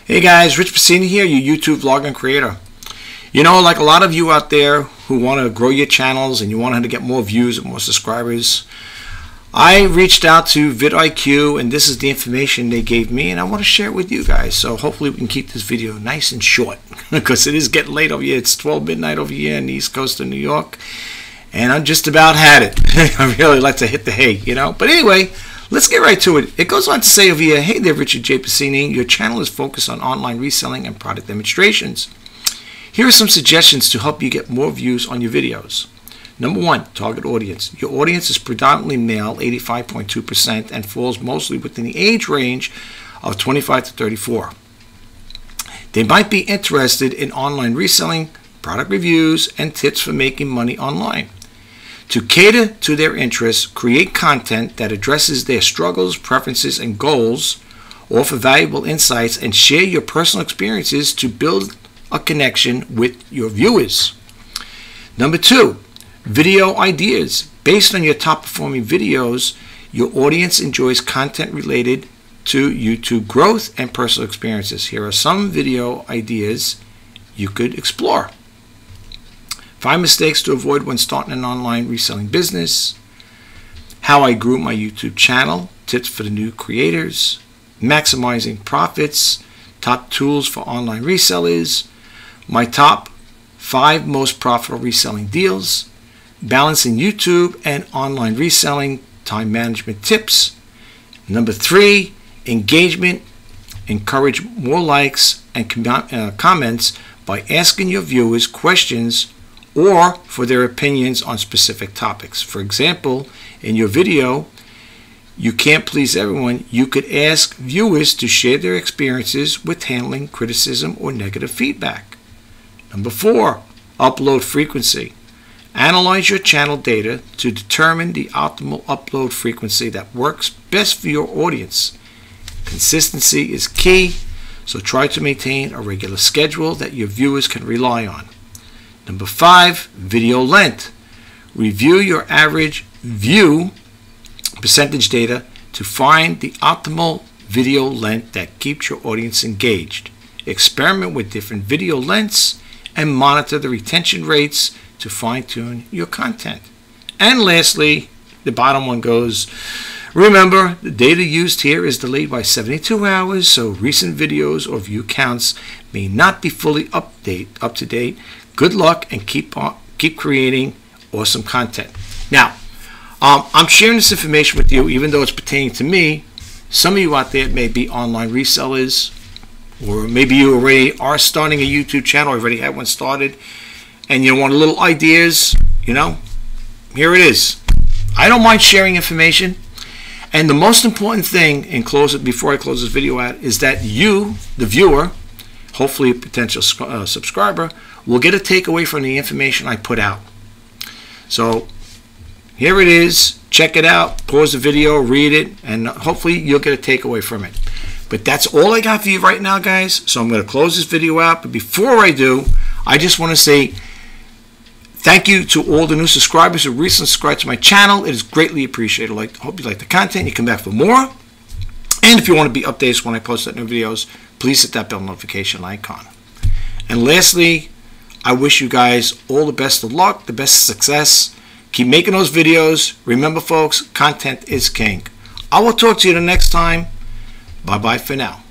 Hey guys, Rich Pacini here, your YouTube vlogger and creator. You know, like a lot of you out there who want to grow your channels and you want to get more views and more subscribers, I reached out to VidIq and this is the information they gave me and I want to share it with you guys. So hopefully we can keep this video nice and short because it is getting late over here. It's 12 midnight over here in the East Coast of New York and I just about had it. I really like to hit the hay, you know. But anyway, let's get right to it. It goes on to say over here, hey there, Richard J. Pacini. Your channel is focused on online reselling and product demonstrations. Here are some suggestions to help you get more views on your videos. Number one, target audience. Your audience is predominantly male, 85.2%, and falls mostly within the age range of 25 to 34. They might be interested in online reselling, product reviews, and tips for making money online. To cater to their interests, create content that addresses their struggles, preferences, and goals, offer valuable insights, and share your personal experiences to build a connection with your viewers. Number two, video ideas. Based on your top performing videos, your audience enjoys content related to YouTube growth and personal experiences. Here are some video ideas you could explore. 5 mistakes to avoid when starting an online reselling business. How I grew my YouTube channel. Tips for the new creators. Maximizing profits. Top tools for online resellers. My top 5 most profitable reselling deals. Balancing YouTube and online reselling. Time management tips. Number 3, engagement. Encourage more likes and comments by asking your viewers questions or for their opinions on specific topics. For example, in your video, You Can't Please Everyone, you could ask viewers to share their experiences with handling criticism or negative feedback. Number 4, upload frequency. Analyze your channel data to determine the optimal upload frequency that works best for your audience. Consistency is key, so try to maintain a regular schedule that your viewers can rely on. Number 5, video length. Review your average view percentage data to find the optimal video length that keeps your audience engaged. Experiment with different video lengths and monitor the retention rates to fine-tune your content. And lastly, the bottom one goes, remember, the data used here is delayed by 72 hours, so recent videos or view counts may not be fully up to date. Good luck and keep creating awesome content. Now, I'm sharing this information with you even though it's pertaining to me. Some of you out there may be online resellers, or maybe you already are starting a YouTube channel, already have one started, and you want little ideas, you know, here it is. I don't mind sharing information. And the most important thing, before I close this video out, is that you, the viewer, hopefully a potential subscriber, will get a takeaway from the information I put out. So here it is. Check it out. Pause the video, read it, and hopefully you'll get a takeaway from it. But that's all I got for you right now, guys. So I'm going to close this video out. But before I do, I just want to say thank you to all the new subscribers who recently subscribed to my channel. It is greatly appreciated. I hope you like the content. You come back for more. And if you want to be updated when I post new videos, please hit that bell notification icon. And lastly, I wish you guys all the best of luck, the best of success. Keep making those videos. Remember, folks, content is king. I will talk to you the next time. Bye-bye for now.